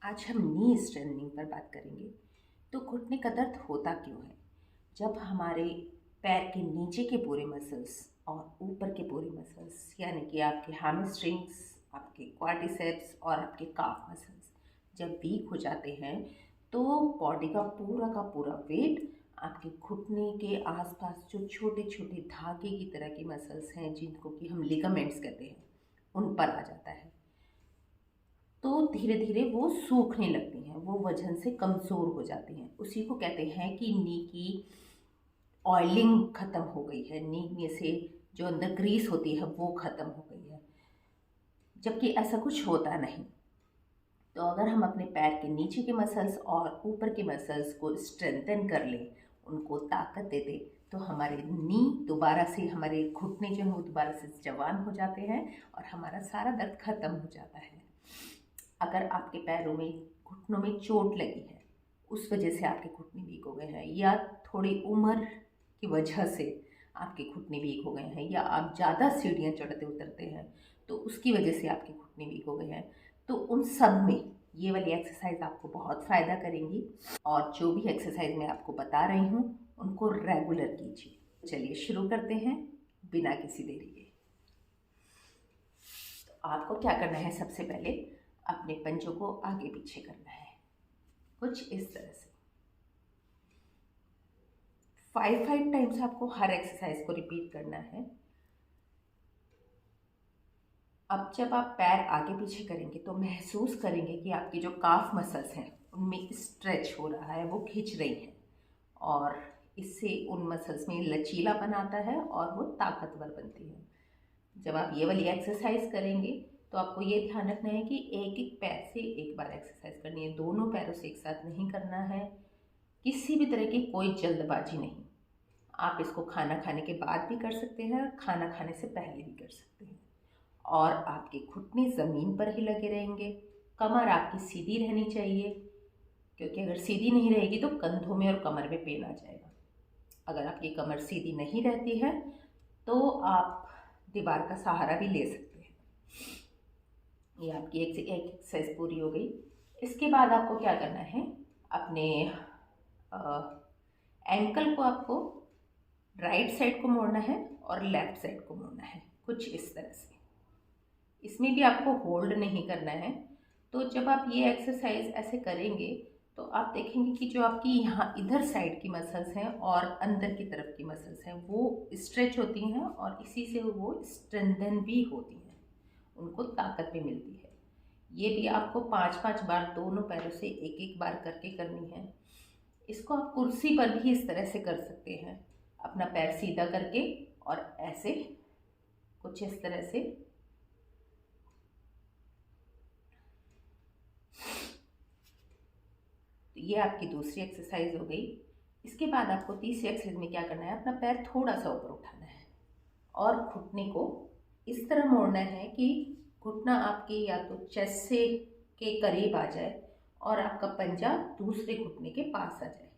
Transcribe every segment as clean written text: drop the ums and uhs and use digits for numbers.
आज हम नी स्ट्रेंथनिंग पर बात करेंगे। तो घुटने का दर्द होता क्यों है? जब हमारे पैर के नीचे के पूरे मसल्स और ऊपर के पूरे मसल्स यानी कि आपके हैमस्ट्रिंग्स, आपके क्वाड्रिसेप्स और आपके काफ मसल्स जब वीक हो जाते हैं, तो बॉडी का पूरा वेट आपके घुटने के आसपास जो छोटे छोटे धागे की तरह के मसल्स हैं, जिनको कि हम लिगामेंट्स कहते हैं, उन पर आ जाता है। तो धीरे धीरे वो सूखने लगती हैं, वो वजन से कमज़ोर हो जाती हैं। उसी को कहते हैं कि नी की ऑयलिंग ख़त्म हो गई है, नी में से जो अंदर ग्रीस होती है वो ख़त्म हो गई है। जबकि ऐसा कुछ होता नहीं। तो अगर हम अपने पैर के नीचे के मसल्स और ऊपर के मसल्स को स्ट्रेंथन कर लें, उनको ताकत दे दें, तो हमारे नी दोबारा से, हमारे घुटने जो हैं वो दोबारा से जवान हो जाते हैं और हमारा सारा दर्द ख़त्म हो जाता है। अगर आपके पैरों में, घुटनों में चोट लगी है, उस वजह से आपके घुटने वीक हो गए हैं, या थोड़ी उम्र की वजह से आपके घुटने वीक हो गए हैं, या आप ज़्यादा सीढ़ियाँ चढ़ते उतरते हैं तो उसकी वजह से आपके घुटने वीक हो गए हैं, तो उन सब में ये वाली एक्सरसाइज आपको बहुत फ़ायदा करेंगी। और जो भी एक्सरसाइज मैं आपको बता रही हूँ उनको रेगुलर कीजिए। चलिए शुरू करते हैं बिना किसी देरी के। तो आपको क्या करना है? सबसे पहले अपने पंजों को आगे पीछे करना है, कुछ इस तरह से। 5 टाइम्स आपको हर एक्सरसाइज को रिपीट करना है। अब जब आप पैर आगे पीछे करेंगे तो महसूस करेंगे कि आपके जो काफ मसल्स हैं उनमें स्ट्रेच हो रहा है, वो खिंच रही हैं, और इससे उन मसल्स में लचीलापन आता है और वो ताकतवर बनती है। जब आप ये वाली एक्सरसाइज करेंगे तो आपको ये ध्यान रखना है कि एक एक पैर से एक बार एक्सरसाइज करनी है, दोनों पैरों से एक साथ नहीं करना है। किसी भी तरह की कोई जल्दबाजी नहीं। आप इसको खाना खाने के बाद भी कर सकते हैं और खाना खाने से पहले भी कर सकते हैं। और आपके घुटने ज़मीन पर ही लगे रहेंगे। कमर आपकी सीधी रहनी चाहिए, क्योंकि अगर सीधी नहीं रहेगी तो कंधों में और कमर में पेन आ जाएगा। अगर आपकी कमर सीधी नहीं रहती है तो आप दीवार का सहारा भी ले सकते हैं। ये आपकी एक एक्सरसाइज पूरी हो गई। इसके बाद आपको क्या करना है? अपने एंकल को आपको राइट साइड को मोड़ना है और लेफ्ट साइड को मोड़ना है, कुछ इस तरह से। इसमें भी आपको होल्ड नहीं करना है। तो जब आप ये एक्सरसाइज ऐसे करेंगे तो आप देखेंगे कि जो आपकी यहाँ इधर साइड की मसल्स हैं और अंदर की तरफ की मसल्स हैं वो स्ट्रेच होती हैं, और इसी से वो स्ट्रेंथन भी होती हैं, उनको ताकत भी मिलती है। ये भी आपको 5-5 बार दोनों पैरों से एक एक बार करके करनी है। इसको आप कुर्सी पर भी इस तरह से कर सकते हैं, अपना पैर सीधा करके और ऐसे कुछ इस तरह से। तो ये आपकी दूसरी एक्सरसाइज हो गई। इसके बाद आपको तीसरी एक्सरसाइज में क्या करना है? अपना पैर थोड़ा सा ऊपर उठाना है और घुटने को इस तरह मोड़ना है कि घुटना आपके या तो चेस्ट से के करीब आ जाए और आपका पंजा दूसरे घुटने के पास आ जाए।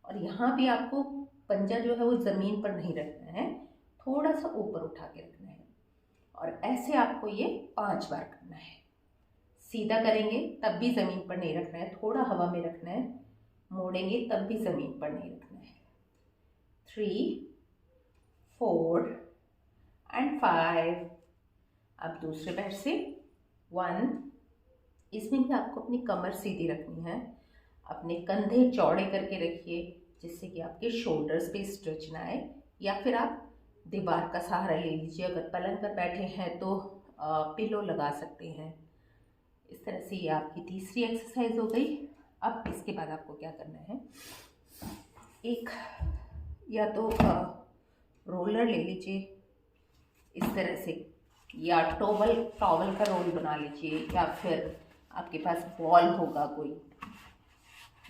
और यहाँ भी आपको पंजा जो है वो ज़मीन पर नहीं रखना है, थोड़ा सा ऊपर उठा के रखना है। और ऐसे आपको ये 5 बार करना है। सीधा करेंगे तब भी ज़मीन पर नहीं रखना है, थोड़ा हवा में रखना है। मोड़ेंगे तब भी ज़मीन पर नहीं रखना है। 3, 4 एंड 5। अब दूसरे पैर से 1। इसमें भी आपको अपनी कमर सीधी रखनी है। अपने कंधे चौड़े करके रखिए जिससे कि आपके शोल्डर्स पे स्ट्रेच ना आए, या फिर आप दीवार का सहारा ले लीजिए। अगर पलंग पर बैठे हैं तो पिलो लगा सकते हैं। इस तरह से ये आपकी तीसरी एक्सरसाइज हो गई। अब इसके बाद आपको क्या करना है? एक या तो रोलर ले लीजिए इस तरह से, या टॉवल का रोल बना लीजिए, या फिर आपके पास बॉल होगा कोई,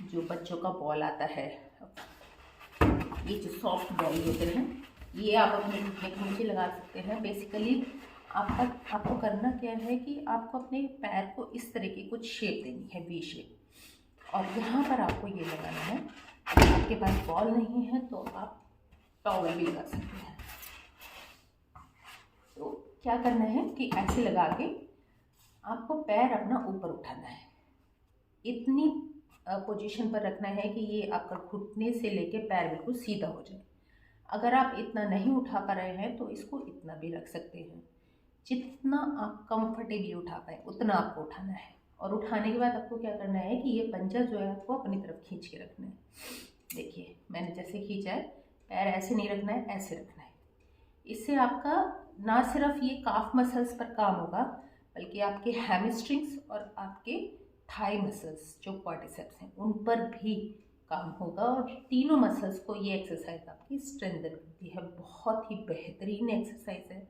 जो बच्चों का बॉल आता है, ये जो सॉफ्ट बॉल होते हैं, ये आप अपने घुटने के नीचे लगा सकते हैं। बेसिकली आपको करना क्या है कि आपको अपने पैर को इस तरह की कुछ शेप देनी है, वी शेप, और यहाँ पर आपको ये लगाना है। अगर आपके पास बॉल नहीं है तो आप टॉवल भी लगा सकते हैं। तो क्या करना है कि ऐसे लगा के आपको पैर अपना ऊपर उठाना है। इतनी पोजीशन पर रखना है कि ये आपका घुटने से लेके पैर बिल्कुल सीधा हो जाए। अगर आप इतना नहीं उठा पा रहे हैं तो इसको इतना भी रख सकते हैं। जितना आप कंफर्टेबली उठा पाए उतना आपको उठाना है। और उठाने के बाद आपको क्या करना है कि ये पंजा जो है आपको अपनी तरफ खींच के रखना है। देखिए मैंने जैसे खींचा है, पैर ऐसे नहीं रखना है, ऐसे रखना है। इससे आपका ना सिर्फ ये काफ मसल्स पर काम होगा, बल्कि आपके हैमस्ट्रिंग्स और आपके थाई मसल्स जो क्वाड्रिसेप्स हैं उन पर भी काम होगा। और तीनों मसल्स को ये एक्सरसाइज आपकी स्ट्रेंथन करती है। बहुत ही बेहतरीन एक्सरसाइज है।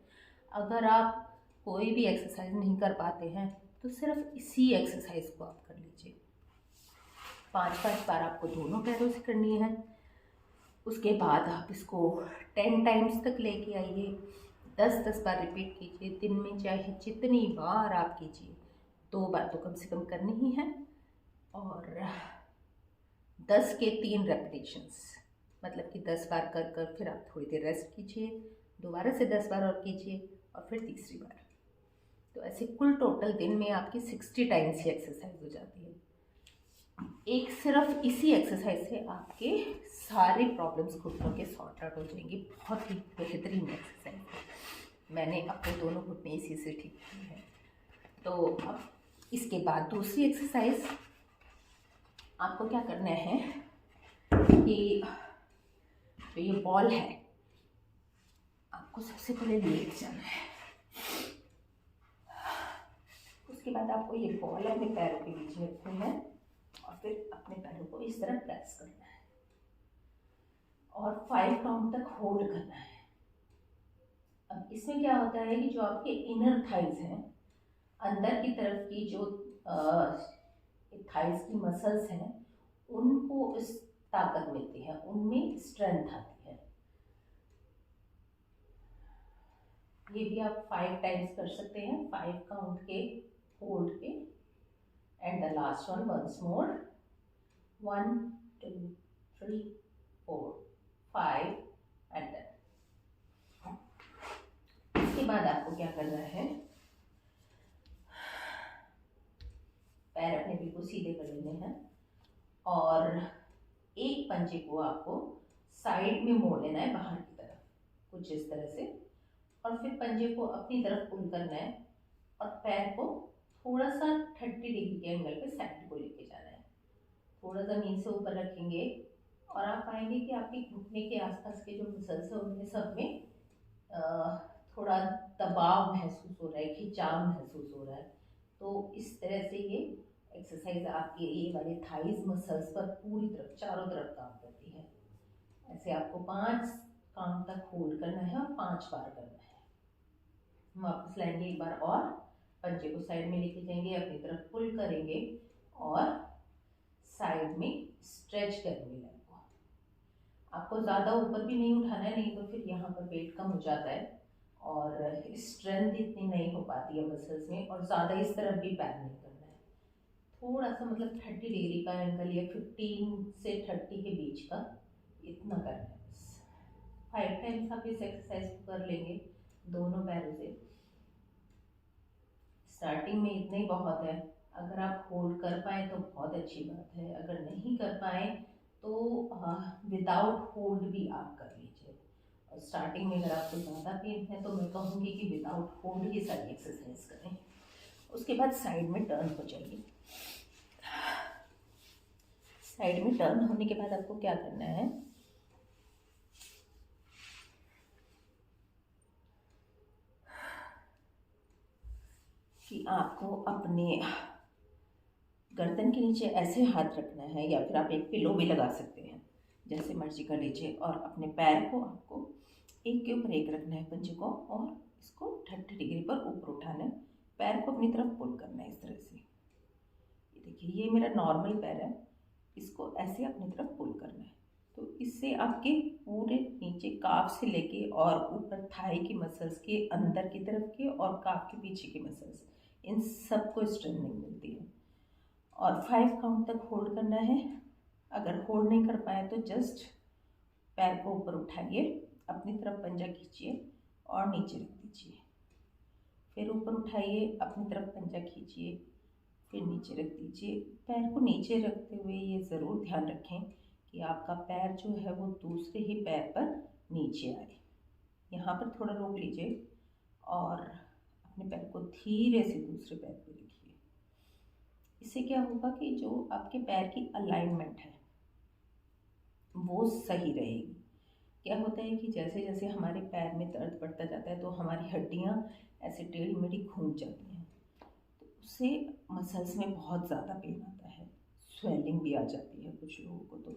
अगर आप कोई भी एक्सरसाइज नहीं कर पाते हैं तो सिर्फ इसी एक्सरसाइज को आप कर लीजिए। 5-5 बार आपको दोनों पैरों से करनी है। उसके बाद आप इसको 10 टाइम्स तक लेके आइए। 10-10 बार रिपीट कीजिए। दिन में चाहे जितनी बार आप कीजिए, 2 बार तो कम से कम करनी ही है। और 10 के 3 रेपिटेशंस, मतलब कि 10 बार कर कर फिर आप थोड़ी देर रेस्ट कीजिए, दोबारा से 10 बार और कीजिए और फिर तीसरी बार। तो ऐसे कुल टोटल दिन में आपकी 60 टाइम्स ही एक्सरसाइज हो जाती है। एक सिर्फ इसी एक्सरसाइज से आपके सारे प्रॉब्लम्स घुटनों के सॉर्ट आउट हो जाएंगे। बहुत ही बेहतरीन एक्सरसाइज है। मैंने अपने दोनों घुटने इसी से ठीक किए हैं। तो अब इसके बाद दूसरी एक्सरसाइज आपको क्या करना है कि जो ये बॉल है आपको सबसे पहले लेट जाना है। उसके बाद आपको ये बॉल अपने पैरों के बीच में रखनी है और फिर अपने पैरों को इस तरह प्रेस करना है और 5 काउंट तक होल्ड करना है। अब इसमें क्या होता है कि जो आपके इनर थाइज हैं, अंदर की तरफ की जो थाइज की मसल्स हैं, उनको इस ताकत मिलती है, उनमें स्ट्रेंथ आती है। ये भी आप 5 टाइम्स कर सकते हैं, 5 काउंट के होल्ड के। And the last one once more, 1 2 3 4 5 and 10। इसके बाद आपको क्या करना है, पैर अपने बिल्कुल सीधे कर लेने हैं और एक पंजे को आपको साइड में मोड़ लेना है बाहर की तरफ, कुछ इस तरह से। और फिर पंजे को अपनी तरफ पुल करना है और पैर को थोड़ा सा 30 डिग्री के एंगल पे साइड को लेके जाना है। थोड़ा ज़मीन से ऊपर रखेंगे और आप पाएंगे कि आपके घुटने के आसपास के जो मसल्स हैं उनमें सब में थोड़ा दबाव महसूस हो रहा है, खिंचाव महसूस हो रहा है। तो इस तरह से ये एक्सरसाइज आपके ये वाले थाइज मसल्स पर पूरी तरफ चारों तरफ काम करती है। ऐसे आपको 5 काउंट तक होल्ड करना है और 5 बार करना है। वापस लाएंगे एक बार और, पंजे को साइड में लेके जाएंगे, अपनी तरफ पुल करेंगे और साइड में स्ट्रेच करेंगे लेग को। आपको ज़्यादा ऊपर भी नहीं उठाना है, नहीं तो फिर यहाँ पर वेट कम हो जाता है और स्ट्रेंथ इतनी नहीं हो पाती है मसल्स में। और ज़्यादा इस तरफ भी पैर नहीं करना है, थोड़ा सा मतलब 30 डिग्री का एंगल या 15 से 30 के बीच का, इतना करना है बस। 5 टाइम्स आप इस एक्सरसाइज को कर लेंगे दोनों पैरों से। स्टार्टिंग में इतना ही बहुत है। अगर आप होल्ड कर पाए तो बहुत अच्छी बात है, अगर नहीं कर पाए तो विदाउट होल्ड भी आप कर लीजिए। और स्टार्टिंग में अगर आपको ज़्यादा पेन है तो मैं कहूँगी कि विदाउट होल्ड ही सारी एक्सरसाइज करें। उसके बाद साइड में टर्न हो जाइए। साइड में टर्न होने के बाद आपको क्या करना है, कि आपको अपने गर्दन के नीचे ऐसे हाथ रखना है, या फिर आप एक पिलो भी लगा सकते हैं, जैसे मर्जी कर लीजिए। और अपने पैर को आपको एक के ऊपर एक रखना है पंजे को, और इसको 30 डिग्री पर ऊपर उठाना है। पैर को अपनी तरफ पुल करना है इस तरह से। ये देखिए, ये मेरा नॉर्मल पैर है, इसको ऐसे अपनी तरफ पुल करना है। तो इससे आपके पूरे नीचे काफ से लेके और ऊपर थाई की मसल्स के अंदर की तरफ के और काफ के पीछे की मसल्स, इन सबको स्ट्रेंथनिंग मिलती है। और 5 काउंट तक होल्ड करना है। अगर होल्ड नहीं कर पाए तो जस्ट पैर को ऊपर उठाइए, अपनी तरफ पंजा खींचिए और नीचे रख दीजिए। फिर ऊपर उठाइए, अपनी तरफ पंजा खींचिए, फिर नीचे रख दीजिए। पैर को नीचे रखते हुए ये ज़रूर ध्यान रखें कि आपका पैर जो है वो दूसरे ही पैर पर नीचे आए। यहाँ पर थोड़ा रोक लीजिए और अपने पैर को धीरे से दूसरे पैर पे रखिए। इससे क्या होगा कि जो आपके पैर की अलाइनमेंट है वो सही रहेगी। क्या होता है कि जैसे जैसे हमारे पैर में दर्द बढ़ता जाता है तो हमारी हड्डियाँ ऐसे टेढ़ी मेढ़ी घूम जाती हैं, तो उससे मसल्स में बहुत ज़्यादा पेन आता है, स्वेलिंग भी आ जाती है कुछ लोगों को। तो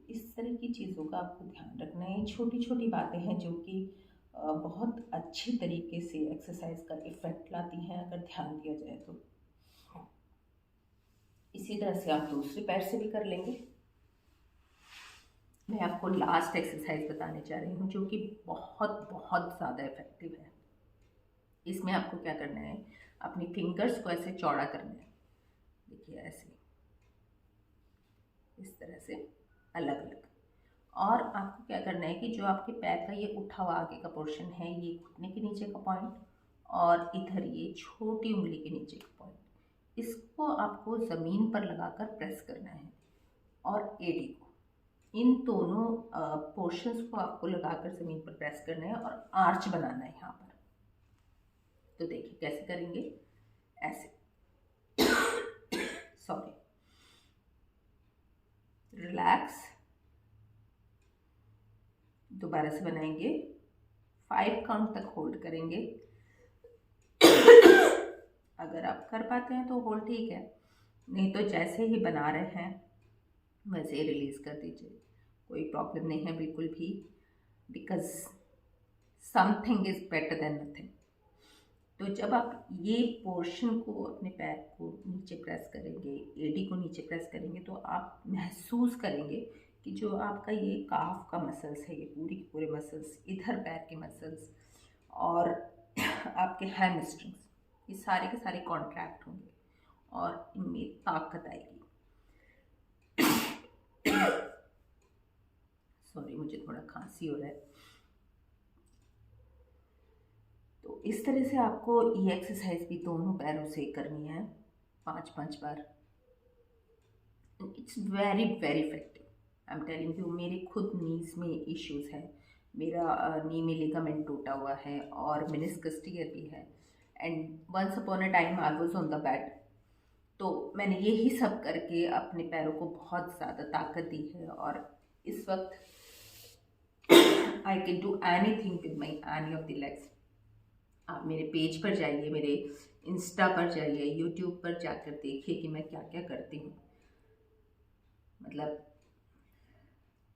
इस तरह की चीज़ों का आपको ध्यान रखना है। छोटी छोटी बातें हैं जो कि बहुत अच्छी तरीके से एक्सरसाइज का इफ़ेक्ट लाती हैं अगर ध्यान दिया जाए तो। इसी तरह से आप दूसरे पैर से भी कर लेंगे। मैं आपको लास्ट एक्सरसाइज बताने जा रही हूँ जो कि बहुत बहुत ज़्यादा इफ़ेक्टिव है। इसमें आपको क्या करना है, अपनी फिंगर्स को ऐसे चौड़ा करना है। देखिए ऐसे, इस तरह से अलग अलग। और आपको क्या करना है कि जो आपके पैर का ये उठा हुआ आगे का पोर्शन है, ये घुटने के नीचे का पॉइंट और इधर ये छोटी उंगली के नीचे का पॉइंट, इसको आपको ज़मीन पर लगाकर प्रेस करना है। और एडी को, इन दोनों पोर्शंस को आपको लगाकर ज़मीन पर प्रेस करना है और आर्च बनाना है यहाँ पर। तो देखिए कैसे करेंगे, ऐसे सॉरी, रिलैक्स, दोबारा से बनाएंगे, 5 काउंट तक होल्ड करेंगे। अगर आप कर पाते हैं तो होल्ड ठीक है, नहीं तो जैसे ही बना रहे हैं वैसे ही रिलीज़ कर दीजिए, कोई प्रॉब्लम नहीं है बिल्कुल भी, because something is better than nothing. तो जब आप ये पोर्शन को, अपने पैर को नीचे प्रेस करेंगे, एडी को नीचे प्रेस करेंगे, तो आप महसूस करेंगे कि जो आपका ये काफ का मसल्स है, ये पूरी के पूरे मसल्स, इधर पैर के मसल्स और आपके हैमस्ट्रिंग्स, ये सारे के सारे कॉन्ट्रैक्ट होंगे और इनमें ताकत आएगी। सॉरी, मुझे थोड़ा खांसी हो रहा है। तो इस तरह से आपको ये एक्सरसाइज भी दोनों पैरों से करनी है 5-5 बार। It's very very effective, I am telling you. मेरे खुद नीज में इश्यूज़ हैं, मेरा नी में लिगामेंट टूटा हुआ है और मेनिस्कस टियर भी है, and once upon a time I was on the bed. तो मैंने यही सब करके अपने पैरों को बहुत ज़्यादा ताकत दी है और इस वक्त I can do anything with my any of the legs. आप मेरे पेज पर जाइए, मेरे इंस्टा पर जाइए, यूट्यूब पर जाकर देखिए कि मैं क्या क्या करती हूँ। मतलब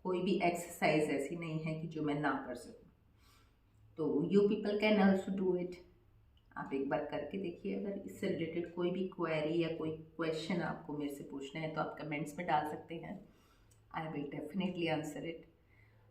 कोई भी एक्सरसाइज ऐसी नहीं है कि जो मैं ना कर सकूँ। तो you people can also do it. आप एक बार करके देखिए। अगर इससे रिलेटेड कोई भी क्वेरी या कोई क्वेश्चन आपको मेरे से पूछना है तो आप कमेंट्स में डाल सकते हैं। I will definitely answer it.